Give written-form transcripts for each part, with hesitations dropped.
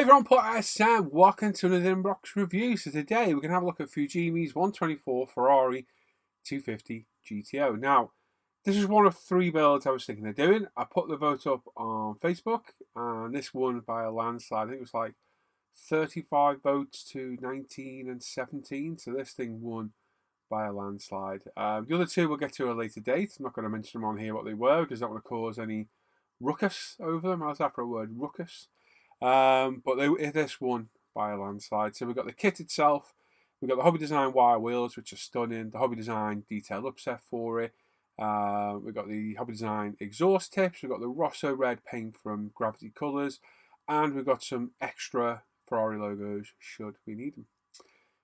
everyone, Paul and Sam, welcome to another InBox review. So today we're going to have a look at Fujimi's 124 Ferrari 250 GTO. Now, this is one of three builds I was thinking of doing. I put the vote up on Facebook, and this won by a landslide. I think it was like 35 votes to 19 and 17. So this thing won by a landslide. The other two we'll get to at a later date. I'm not going to mention them on here what they were because I don't want to cause any ruckus over them. How's that for a word? Ruckus. But this won by a landslide. So we've got the kit itself. We've got the Hobby Design wire wheels, which are stunning. The Hobby Design detail upset for it. We've got the Hobby Design exhaust tips. We've got the Rosso red paint from Gravity Colors. And we've got some extra Ferrari logos should we need them.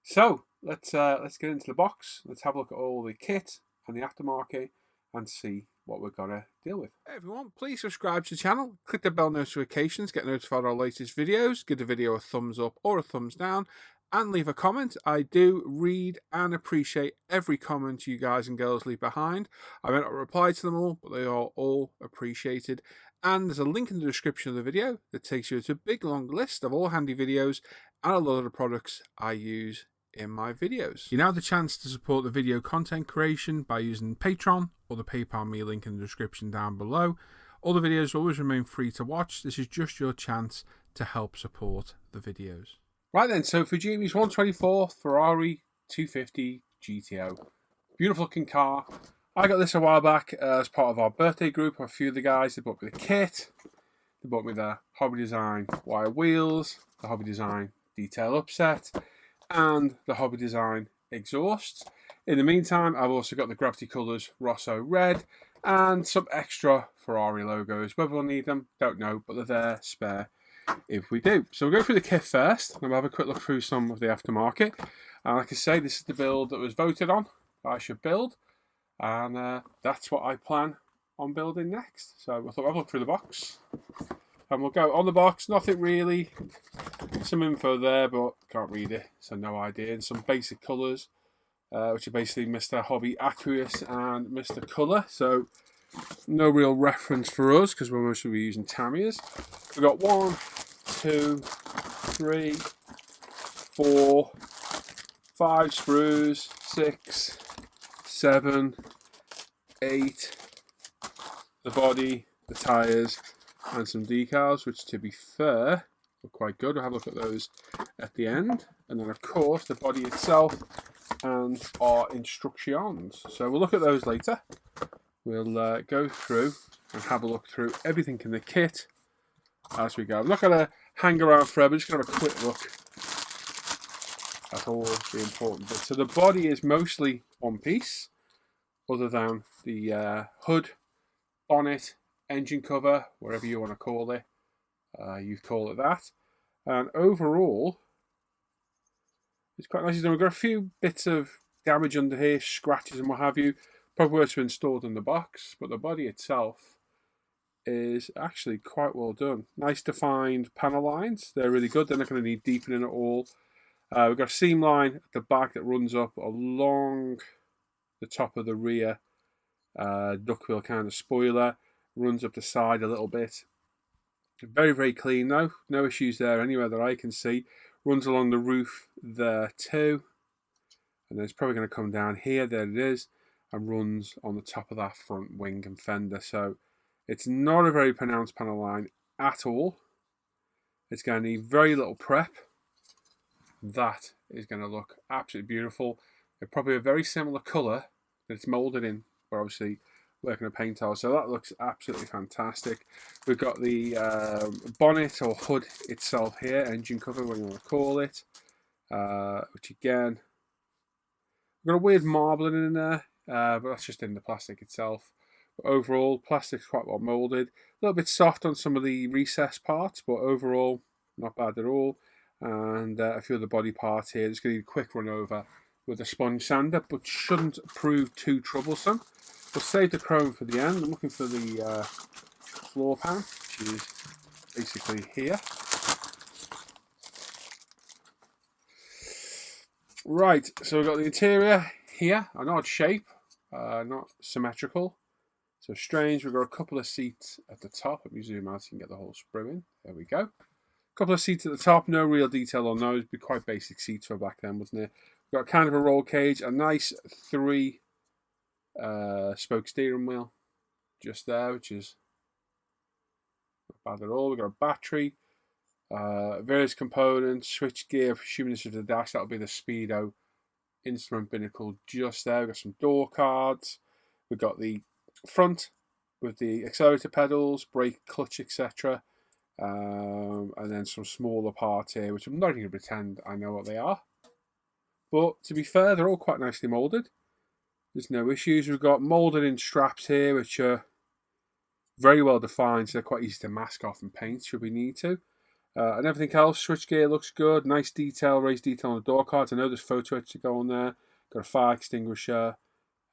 So let's get into the box. Let's have a look at all the kit and the aftermarket and see what we're going to deal with. Hey everyone, please subscribe to the channel, click the bell notifications, get notified of our latest videos, give the video a thumbs up or a thumbs down, and leave a comment. I do read and appreciate every comment you guys and girls leave behind. I may not reply to them all, but they are all appreciated. And there's a link in the description of the video that takes you to a big long list of all handy videos and a lot of the products I use in my videos. You now have the chance to support the video content creation by using Patreon or the PayPal me link in the description down below. All the videos always remain free to watch. This is just your chance to help support the videos. Right then, so Fujimi's 124 Ferrari 250 GTO. Beautiful looking car. I got this a while back as part of our birthday group. A few of the guys, they bought me the kit. They bought me the Hobby Design wire wheels, the Hobby Design detail upset, and the Hobby Design exhausts. In the meantime, I've also got the Gravity Colors Rosso red and some extra Ferrari logos. Whether we'll need them, don't know, but they're there, spare if we do. So we'll go through the kit first, and we'll have a quick look through some of the aftermarket. And like I say, this is the build that was voted on that I should build, and that's what I plan on building next. So I thought I'll look through the box, and we'll go on the box. Nothing really. Some info there, but can't read it, so no idea. And some basic colours, which are basically Mr. Hobby Aqueous and Mr. Colour. So no real reference for us because we're mostly using Tamiya's. We've got 1, 2, 3, 4, 5 screws, 6, 7, 8. The body, the tyres, and some decals, which to be fair are quite good. We'll have a look at those at the end. And then of course the body itself and our instructions. So we'll look at those later. We'll go through and have a look through everything in the kit as we go. I'm not going to hang around forever, I'm just going to have a quick look at all the important bits. So the body is mostly one piece, other than the hood, bonnet, engine cover, whatever you want to call it. You call it that. And overall, it's quite nice. We've got a few bits of damage under here, scratches and what have you. Probably worth to installed in the box, but the body itself is actually quite well done. Nice defined panel lines. They're really good. They're not going to need deepening at all. We've got a seam line at the back that runs up along the top of the rear duckbill kind of spoiler. Runs up the side a little bit. Very, very clean though. No issues there anywhere that I can see. Runs along the roof there too. And then it's probably going to come down here. There it is. And runs on the top of that front wing and fender. So it's not a very pronounced panel line at all. It's going to need very little prep. That is going to look absolutely beautiful. They're probably a very similar colour that it's moulded in. But obviously working a paint towel, so that looks absolutely fantastic. We've got the bonnet or hood itself here, engine cover, what you want to call it, which again, we've got a weird marbling in there, but that's just in the plastic itself. But overall, plastic's quite well moulded, a little bit soft on some of the recessed parts, but overall, not bad at all. And a few of the body parts here, just going to need a quick run over with a sponge sander, but shouldn't prove too troublesome. We'll save the chrome for the end. I'm looking for the floor pan, which is basically here. Right, so we've got the interior here, an odd shape, not symmetrical. So strange. We've got a couple of seats at the top. Let me zoom out so you can get the whole sprue in. There we go. Couple of seats at the top, no real detail on those. Be quite basic seats for back then, wasn't it? We've got kind of a roll cage, a nice 3 spoke steering wheel just there, which is not bad at all. We've got a battery, various components, switch gear. Assuming this is the dash, that'll be the Speedo instrument binnacle just there. We've got some door cards. We've got the front with the accelerator pedals, brake, clutch, etc. And then some smaller parts here, which I'm not even going to pretend I know what they are. But to be fair, they're all quite nicely moulded. There's no issues. We've got moulded in straps here, which are very well defined, so they're quite easy to mask off and paint should we need to. And everything else, switchgear looks good. Nice detail, raised detail on the door cards. I know there's photo edge to go on there. Got a fire extinguisher.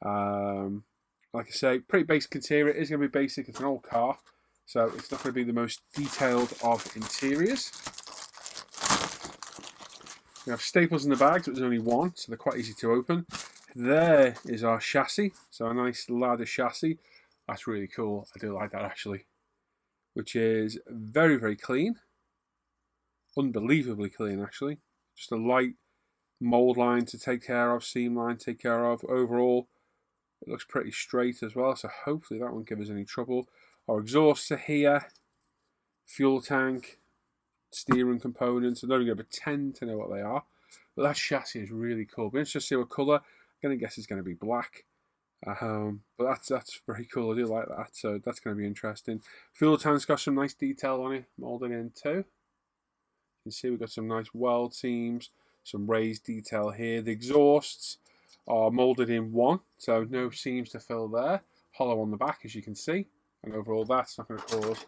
Like I say, pretty basic interior. It is going to be basic. It's an old car, so it's not going to be the most detailed of interiors. We have staples in the bags, but there's only one, so they're quite easy to open. There is our chassis, so a nice ladder chassis. That's really cool. I do like that actually, which is very, very clean. Unbelievably clean actually. Just a light mould line to take care of, seam line to take care of. Overall, it looks pretty straight as well, so hopefully that won't give us any trouble. Our exhausts are here, fuel tank, steering components. I don't even pretend to know what they are, but that chassis is really cool. But let's just see what colour. I'm going to guess it's going to be black. But that's very cool. I do like that, so that's going to be interesting. Fuel tank's got some nice detail on it, moulded in too. You can see we've got some nice weld seams, some raised detail here. The exhausts are moulded in one, so no seams to fill there. Hollow on the back, as you can see. And overall, that's not going to cause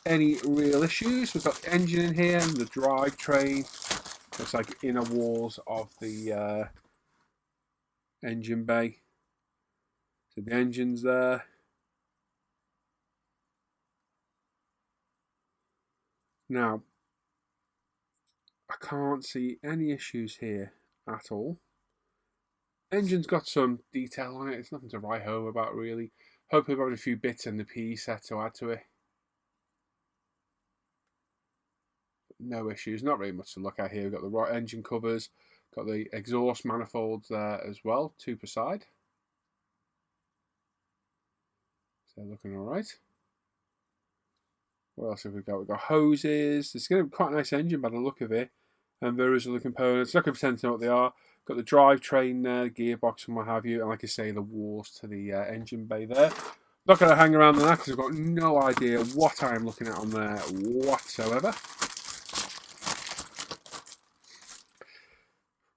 any real issues. We've got the engine in here and the drivetrain. Looks like inner walls of the engine bay. So the engine's there. Now, I can't see any issues here at all. Engine's got some detail on it. It's nothing to write home about really. Hopefully we've got a few bits in the PE set to add to it. No issues, not really much to look at here. We've got the right engine covers, got the exhaust manifolds there as well, 2 per side. So looking all right. What else have we got? We've got hoses. It's going to be quite a nice engine by the look of it. And various other components. Not going to pretend to know what they are. Got the drivetrain there, gearbox and what have you. And like I say, the walls to the engine bay there. Not going to hang around on that because I've got no idea what I'm looking at on there whatsoever.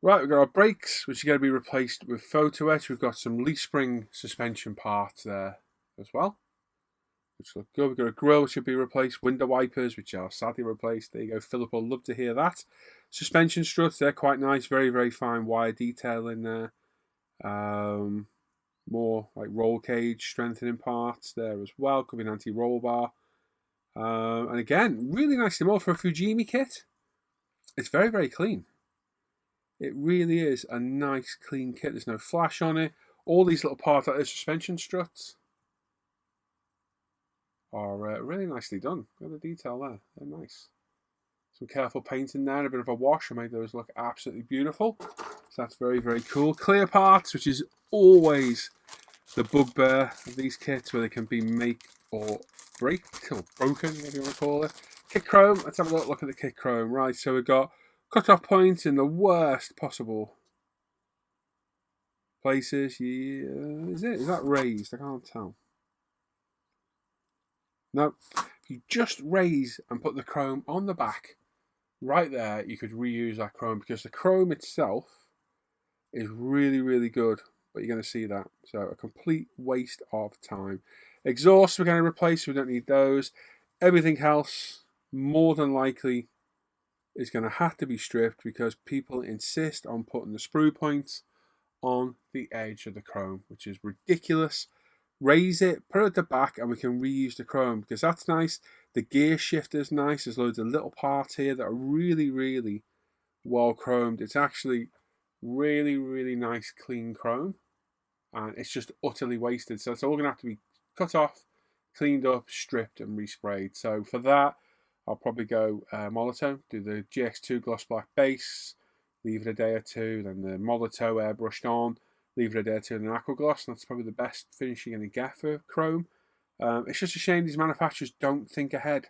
Right, we've got our brakes, which are going to be replaced with photo etch. We've got some leaf spring suspension parts there as well, which look good. We've got a grille, which should be replaced. Window wipers, which are sadly replaced. There you go, Philip will love to hear that. Suspension struts, they're quite nice. Very, very fine wire detail in there. More like roll cage strengthening parts there as well. Could be an anti-roll bar. And again, really nicely molded for a Fujimi kit. It's very, very clean. It really is a nice, clean kit. There's no flash on it. All these little parts, like the suspension struts, are really nicely done. Got the detail there. They're nice. Some careful painting there, a bit of a wash. I made those look absolutely beautiful. So that's very, very cool. Clear parts, which is always the bugbear of these kits, where they can be make or break or broken, whatever you want to call it. Kit chrome. Let's have a look at the kit chrome. Right, so we've got cut-off points in the worst possible places. Yeah, is that raised? I can't tell. No, if you just raise and put the chrome on the back, right there, you could reuse that chrome because the chrome itself is really, really good. But you're going to see that. So a complete waste of time. Exhausts we're going to replace. We don't need those. Everything else, more than likely, is going to have to be stripped because people insist on putting the sprue points on the edge of the chrome, which is ridiculous. Raise it, put it at the back, and we can reuse the chrome because that's nice. The gear shifter is nice. There's loads of little parts here that are really, really well chromed. It's actually really, really nice, clean chrome, and it's just utterly wasted. So it's all going to have to be cut off, cleaned up, stripped, and resprayed. So for that, I'll probably go Molotow, do the GX2 gloss black base, leave it a day or two, then the Molotow airbrushed on, leave it a day or two, and an aqua gloss. And that's probably the best finish you're going to get for chrome. It's just a shame these manufacturers don't think ahead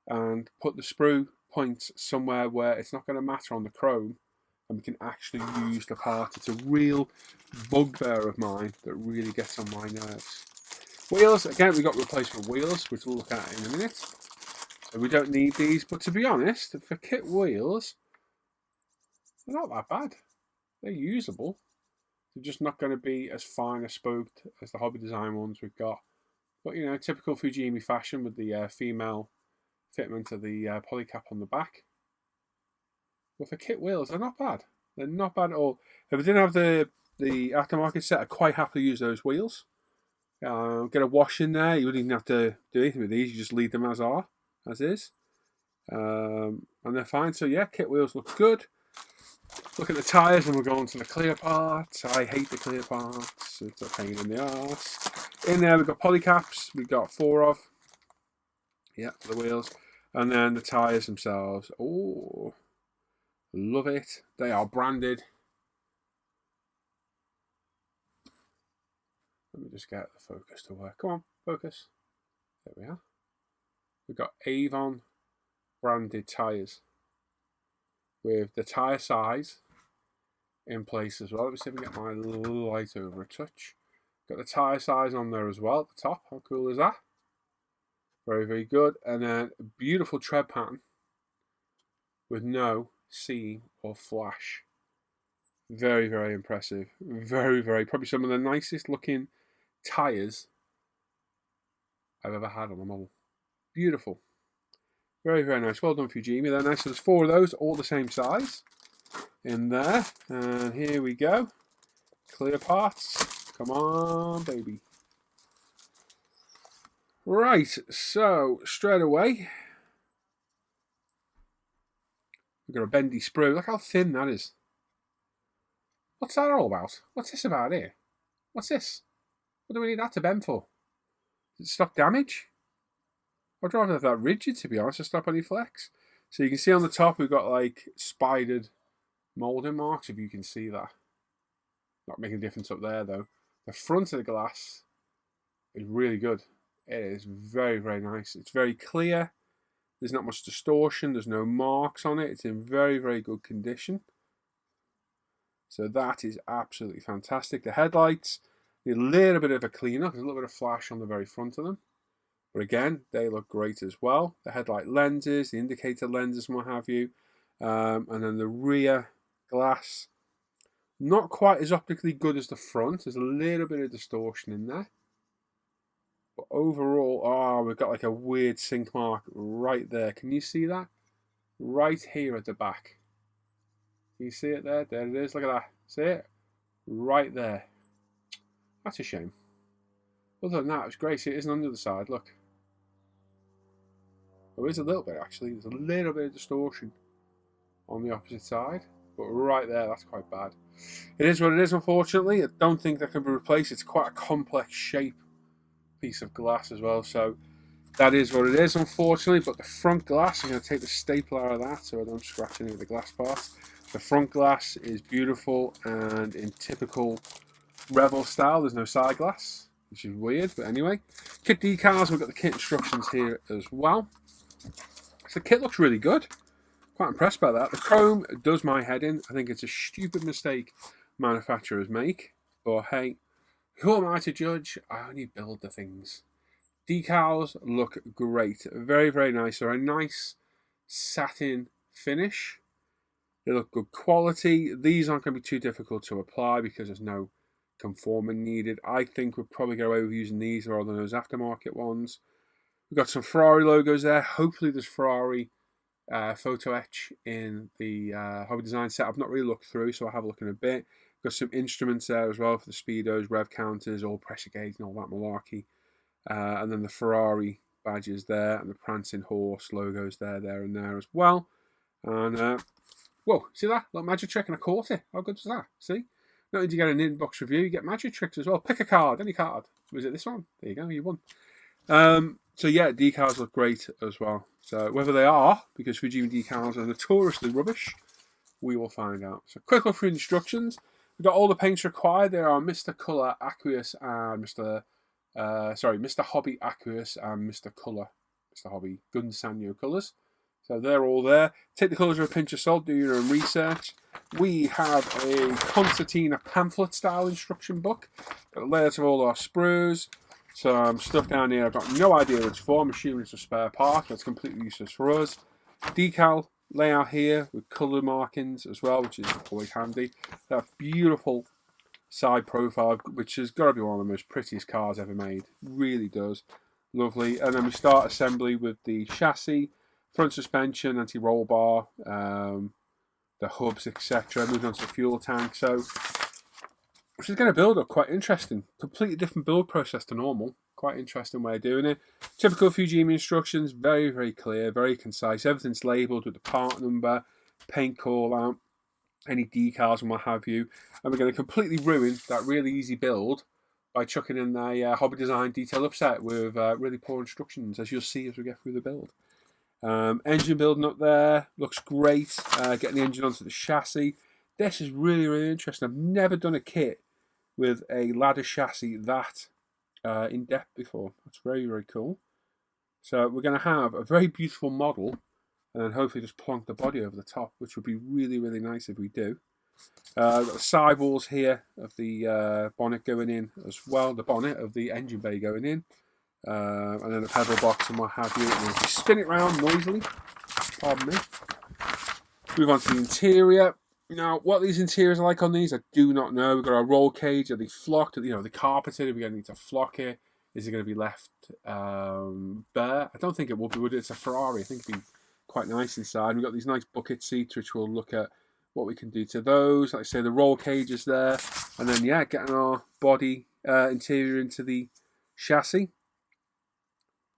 and put the sprue points somewhere where it's not going to matter on the chrome, and we can actually use the part. It's a real bugbear of mine that really gets on my nerves. Wheels, again, we've got replacement wheels, which we'll look at in a minute. So we don't need these, but to be honest, for kit wheels, they're not that bad. They're usable. They're just not going to be as fine as spoked as the Hobby Design ones we've got. But, you know, typical Fujimi fashion with the female fitment of the polycap on the back. But for kit wheels, they're not bad. They're not bad at all. If I didn't have the aftermarket set, I'd quite happily use those wheels. Get a wash in there. You wouldn't even have to do anything with these. You just leave them as is. And they're fine. So yeah, kit wheels look good. Look at the tyres and we'll go on to the clear parts. I hate the clear parts. It's a pain in the arse. In there we've got polycaps. We've got 4 of. Yeah, for the wheels. And then the tyres themselves. Oh, love it. They are branded. Let me just get the focus to work. Come on, focus. There we are. We've got Avon branded tyres with the tyre size in place as well. Let me see if I can get my light over a touch. Got the tyre size on there as well at the top. How cool is that? Very, very good. And then a beautiful tread pattern with no seam or flash. Very, very impressive. Very, very, probably some of the nicest looking tyres I've ever had on a model. Beautiful. Very, very nice. Well done, Fujimi. They're nice. So there's 4 of those, all the same size in there. And here we go. Clear parts. Come on, baby. Right, so straight away, we've got a bendy sprue. Look how thin that is. What's that all about? What's this about here? What's this? What do we need that to bend for? Is it stock damage? I'd rather have that rigid, to be honest, to stop any flex. So you can see on the top we've got like spidered moulding marks, if you can see that. Not making a difference up there though. The front of the glass is really good. It is very, very nice. It's very clear. There's not much distortion. There's no marks on it. It's in very, very good condition. So that is absolutely fantastic. The headlights need a little bit of a cleanup. There's a little bit of flash on the very front of them. But again, they look great as well. The headlight lenses, the indicator lenses and what have you. And then the rear glass, not quite as optically good as the front. There's a little bit of distortion in there. But overall, we've got like a weird sink mark right there. Can you see that? Right here at the back. Can you see it there? There it is. Look at that. See it? Right there. That's a shame. Other than that, it's great. See, it isn't on the other side. Look. There is a little bit, actually. There's a little bit of distortion on the opposite side. But right there, that's quite bad. It is what it is, unfortunately. I don't think that can be replaced. It's quite a complex shape piece of glass as well. So that is what it is, unfortunately. But the front glass, I'm going to take the staple out of that so I don't scratch any of the glass parts. The front glass is beautiful and in typical Revel style. There's no side glass, which is weird. But anyway, kit decals. We've got the kit instructions here as well. So the kit looks really good. Quite impressed by that. The chrome does my head in. I think it's a stupid mistake manufacturers make. But hey, who am I to judge? I only build the things. Decals look great. Very, very nice. They're a nice satin finish. They look good quality. These aren't going to be too difficult to apply because there's no conforming needed. I think we'll probably get away with using these rather than those aftermarket ones. We've got some Ferrari logos there. Hopefully there's Ferrari photo etch in the Hobby Design set. I've not really looked through, so I'll have a look in a bit. Got some instruments there as well for the speedos, rev counters, all pressure gauge and all that malarkey. And then the Ferrari badges there and the Prancing Horse logos there and there as well. And whoa, see that? Little magic trick and I caught it. How good was that? See? Not only do you get an InBox review, you get magic tricks as well. Pick a card, any card. Was it this one? There you go, you won. So yeah, decals look great as well. So whether they are, because Fujimi decals are notoriously rubbish, we will find out. So quick look through instructions. We've got all the paints required. There are Mr. Colour Aqueous and Mr. Hobby Aqueous and Mr. Hobby Gunsanyo colours. So they're all there. Take the colours with a pinch of salt, do your own research. We have a concertina pamphlet style instruction book. Got layers of all our sprues. Some stuff down here I've got no idea what it's for. I'm assuming it's a spare part, but it's completely useless for us. Decal layout here with colour markings as well, which is always handy. That beautiful side profile, which has got to be one of the most prettiest cars ever made. Really does. Lovely. And then we start assembly with the chassis, front suspension, anti-roll bar, the hubs, etc. Moving on to the fuel tank. So, which is going to build up quite interesting. Completely different build process to normal. Quite interesting way of doing it. Typical Fujimi instructions, very, very clear, very concise. Everything's labelled with the part number, paint call out, any decals and what have you. And we're going to completely ruin that really easy build by chucking in a hobby design detail upset with really poor instructions, as you'll see as we get through the build. Engine building up there, looks great. Getting the engine onto the chassis. This is really, really interesting. I've never done a kit with a ladder chassis that in depth before. That's very, very cool. So we're going to have a very beautiful model and then hopefully just plonk the body over the top, which would be really, really nice if we do. Got the sidewalls here of the bonnet going in as well, the bonnet of the engine bay going in, and then the pedal box and what have you. And if you spin it round noisily, pardon me. Move on to the interior. Now, what these interiors are like on these, I do not know. We've got our roll cage. Are they flocked? You know, the carpeted. Are we going to need to flock it? Is it going to be left bare? I don't think it will be, would it? It's a Ferrari. I think it'd be quite nice inside. We've got these nice bucket seats, which we'll look at what we can do to those. Like I say, the roll cage is there. And then, yeah, getting our body interior into the chassis.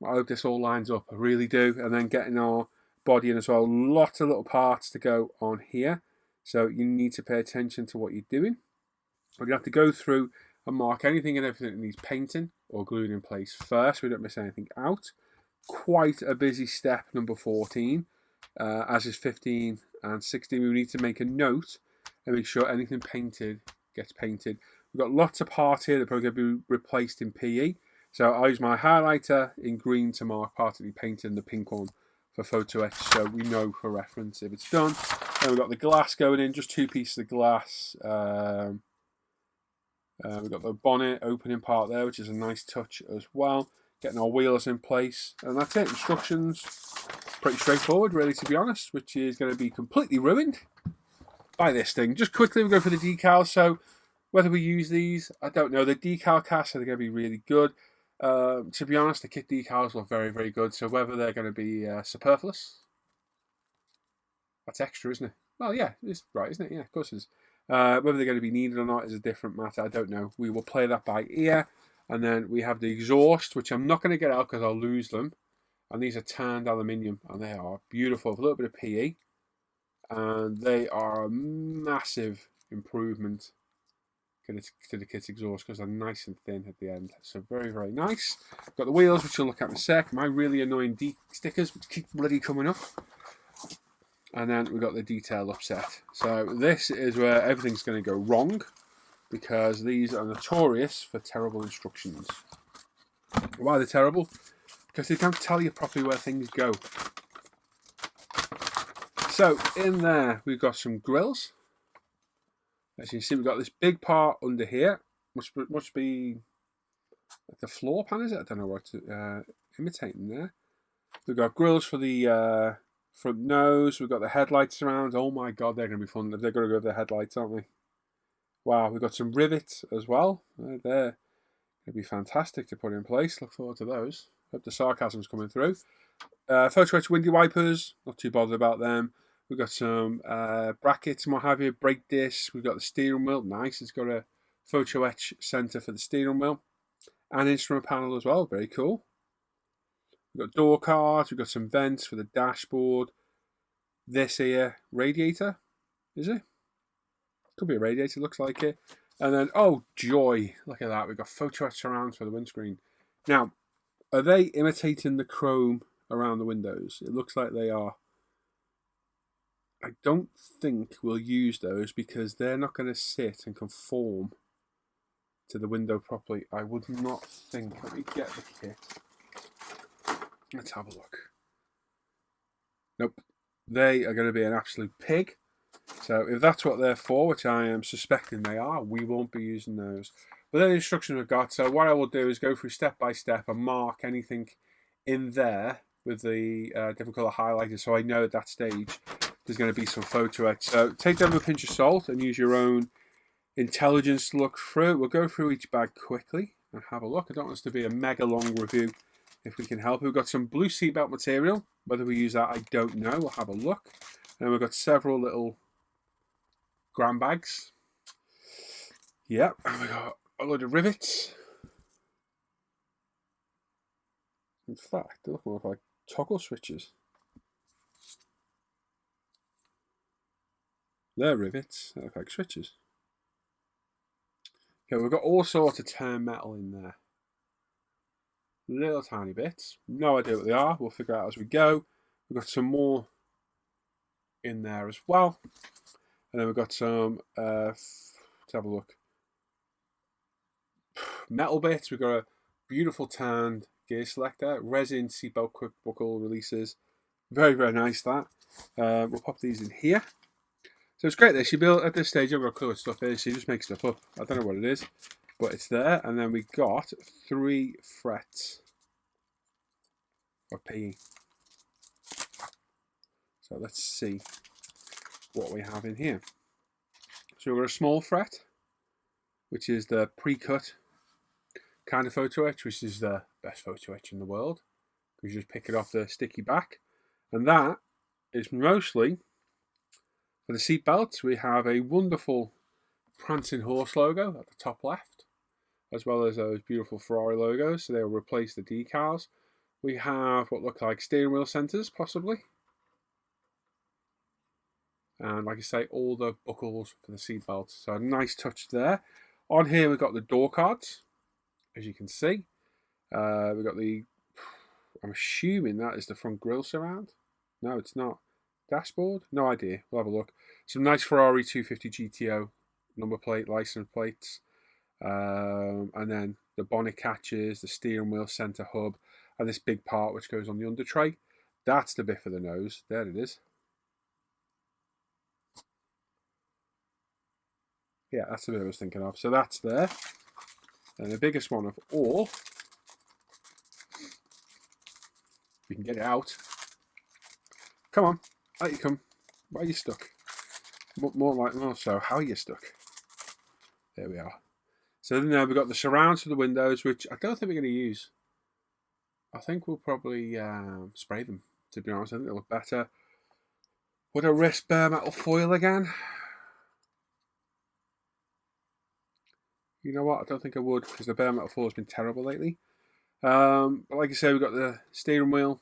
I hope this all lines up. I really do. And then getting our body in as well. Lots of little parts to go on here. So you need to pay attention to what you're doing. We're going to have to go through and mark anything and everything that needs painting or glued in place first. We don't miss anything out. Quite a busy step, number 14. As is 15 and 16. We need to make a note and make sure anything painted gets painted. We've got lots of parts here that are probably going to be replaced in PE. So I'll use my highlighter in green to mark part to be painted and the pink one for photo etch, so we know for reference if it's done. Then we've got the glass going in, just 2 pieces of glass. We've got the bonnet opening part there, which is a nice touch as well. Getting our wheels in place, and that's it. Instructions, pretty straightforward, really, to be honest, which is going to be completely ruined by this thing. Just quickly, we go for the decals. So whether we use these, I don't know. The decal casts are going to be really good. To be honest, the kit decals look very, very good. So whether they're going to be superfluous, that's extra, isn't it? Well, yeah, it's right, isn't it? Yeah, of course it is. Whether they're going to be needed or not is a different matter. I don't know. We will play that by ear. And then we have the exhaust, which I'm not going to get out because I'll lose them. And these are tanned aluminium, and they are beautiful with a little bit of PE. And they are a massive improvement to the kit's exhaust because they're nice and thin at the end. So very, very nice. Got the wheels, which we'll look at in a sec. My really annoying stickers, which keep bloody coming up. And then we've got the detail upset. So this is where everything's going to go wrong because these are notorious for terrible instructions. Why they're terrible? Because they don't tell you properly where things go. So in there we've got some grills. As you can see, we've got this big part under here. Must be like the floor pan, is it? I don't know what to imitating there. We've got grills for the front nose. We've got the headlights around. Oh my god, they're going to be fun. They're going to go with the headlights, aren't they? Wow, we've got some rivets as well. They're going to be fantastic to put in place. Look forward to those. Hope the sarcasm's coming through. Photo etch windy wipers. Not too bothered about them. We've got some brackets and what have you, brake discs. We've got the steering wheel, nice. It's got a photo etch center for the steering wheel. And instrument panel as well, very cool. We've got door cards, we've got some vents for the dashboard. This here, radiator, is it? Could be a radiator, looks like it. And then, oh joy, look at that. We've got photo etch surrounds for the windscreen. Now, are they imitating the chrome around the windows. It looks like they are. I don't think we'll use those because they're not going to sit and conform to the window properly. I would not think. Let me get the kit. Let's have a look. Nope. They are going to be an absolute pig. So if that's what they're for, which I am suspecting they are, we won't be using those. But they're the instructions we've got. So what I will do is go through step by step and mark anything in there with the different colour highlighters, so I know at that stage there's going to be some photo edit. So take them with a pinch of salt and use your own intelligence to look through. We'll go through each bag quickly and have a look. I don't want this to be a mega long review if we can help. We've got some blue seatbelt material. Whether we use that, I don't know. We'll have a look. And we've got several little gram bags. Yep, and we've got a load of rivets. In fact, they look more like toggle switches. They're rivets. They look like switches. Okay, we've got all sorts of turn metal in there. Little tiny bits. No idea what they are. We'll figure out as we go. We've got some more in there as well. And then we've got some, let's have a look. Metal bits. We've got a beautiful tanned gear selector. Resin seatbelt quick buckle releases. Very, very nice that. We'll pop these in here. So it's great. She built at this stage. I've got a clue what stuff is. She just makes stuff up. I don't know what it is, but it's there. And then we got 3 frets of PE. So let's see what we have in here. So we've got a small fret, which is the pre-cut kind of photo etch, which is the best photo etch in the world. You just pick it off the sticky back, and that is mostly. For the seat belts, we have a wonderful prancing horse logo at the top left, as well as those beautiful Ferrari logos, so they'll replace the decals. We have what look like steering wheel centers, possibly. And like I say, all the buckles for the seat belts. So a nice touch there. On here, we've got the door cards, as you can see. We've got the, I'm assuming that is the front grille surround. No, it's not. Dashboard? No idea. We'll have a look. Some nice Ferrari 250GTO number plate, license plates. And then the bonnet catches, the steering wheel centre hub, and this big part which goes on the under tray. That's the bit for the nose. There it is. Yeah, that's the bit I was thinking of. So that's there. And the biggest one of all, we can get it out. Come on. Out you come. Why are you stuck? More like, oh, so how are you stuck? There we are. So then we've got the surrounds for the windows, which I don't think we're going to use. I think we'll probably spray them, to be honest. I think they'll look better. Would I risk bare metal foil again? You know what? I don't think I would, because the bare metal foil has been terrible lately. But like I say, we've got the steering wheel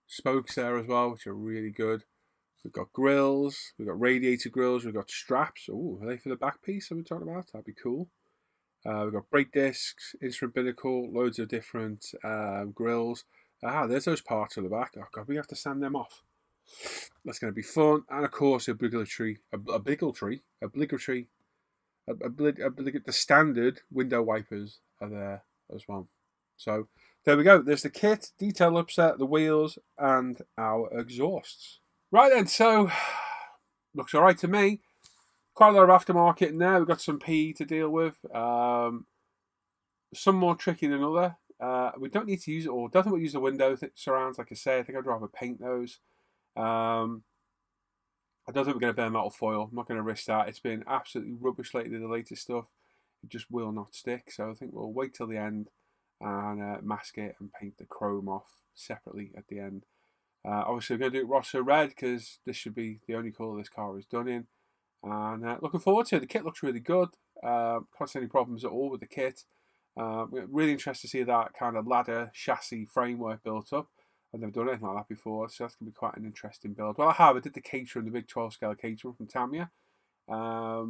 spokes there as well, which are really good. We've got grills, we've got radiator grills, we've got straps. Oh, are they for the back piece that we're talking about? That'd be cool. We've got brake discs, instrument binnacle, loads of different grills. There's those parts at the back. Oh god, we have to sand them off. That's going to be fun. And of course, the standard window wipers are there as well. So there we go. There's the kit, detail upset, the wheels, and our exhausts. Right then, so looks all right to me. Quite a lot of aftermarket in there. We've got some PE to deal with. Some more tricky than other. We don't need to use it all. Don't think we'll use the window surrounds, like I say. I think I'd rather paint those. I don't think we're going to bare metal foil. I'm not going to risk that. It's been absolutely rubbish lately, the latest stuff. It just will not stick. So I think we'll wait till the end and mask it and paint the chrome off separately at the end. Obviously, we're going to do it Rosso Red because this should be the only colour this car is done in. And looking forward to it. The kit looks really good. Can't see any problems at all with the kit. We're really interested to see that kind of ladder chassis framework built up. I've never done anything like that before, so that's going to be quite an interesting build. Well, I did the catering, the big 12 scale catering from Tamiya. But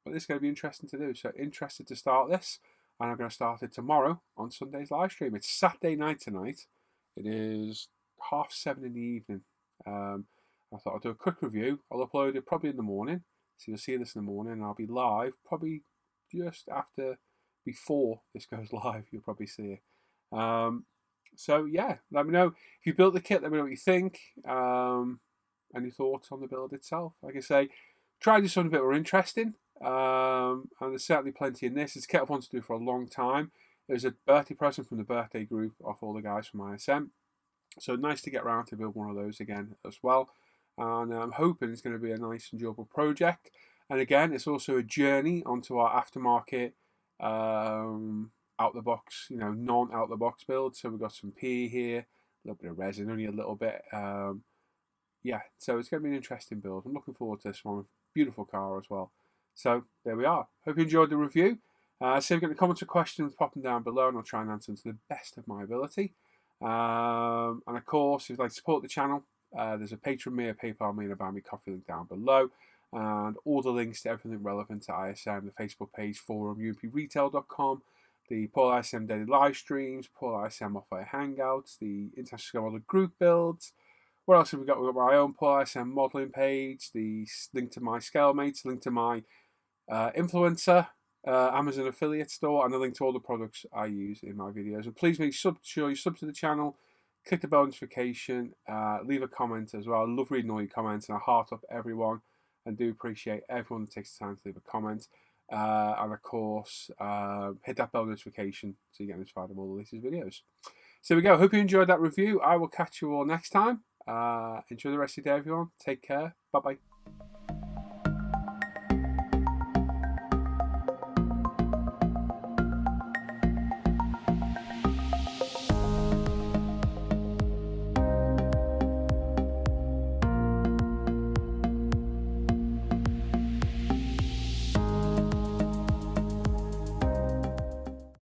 this is going to be interesting to do. So interested to start this. And I'm going to start it tomorrow on Sunday's live stream. It's Saturday night tonight. It is 7:30 in the evening. I thought I'd do a quick review. I'll upload it probably in the morning. So you'll see this in the morning, and I'll be live probably just before this goes live. You'll probably see it. So yeah, let me know if you built the kit. Let me know what you think. Any thoughts on the build itself? Like I say, try to do something a bit more interesting. And there's certainly plenty in this. It's a kit I've wanted to do for a long time. It was a birthday present from the birthday group off all the guys from ISM. So nice to get around to build one of those again as well. And I'm hoping it's going to be a nice, enjoyable project. And again, it's also a journey onto our aftermarket, out the box, non-out the box build. So we've got some PE here, a little bit of resin, only a little bit. Yeah, so it's going to be an interesting build. I'm looking forward to this one. Beautiful car as well. So there we are. Hope you enjoyed the review. So if you've got any comments or questions, pop them down below and I'll try and answer them to the best of my ability. And of course, if you'd like to support the channel, there's a Patreon me, a PayPal me, and a Buy Me Coffee link down below. And all the links to everything relevant to ISM, the Facebook page, forum, umpretail.com, the Paul ISM daily live streams, Paul ISM Off Air Hangouts, the International Scale Model group builds. What else have we got? We've got my own Paul ISM modelling page, the link to my scale mates, link to my influencer, Amazon affiliate store, and a link to all the products I use in my videos. And please make sure you sub to the channel, click the bell notification, leave a comment as well. I love reading all your comments, and I heart up everyone, and do appreciate everyone that takes the time to leave a comment. And of course, hit that bell notification so you get notified of all the latest videos. So there we go. Hope you enjoyed that review. I will catch you all next time. Enjoy the rest of your day, everyone. Take care. Bye-bye.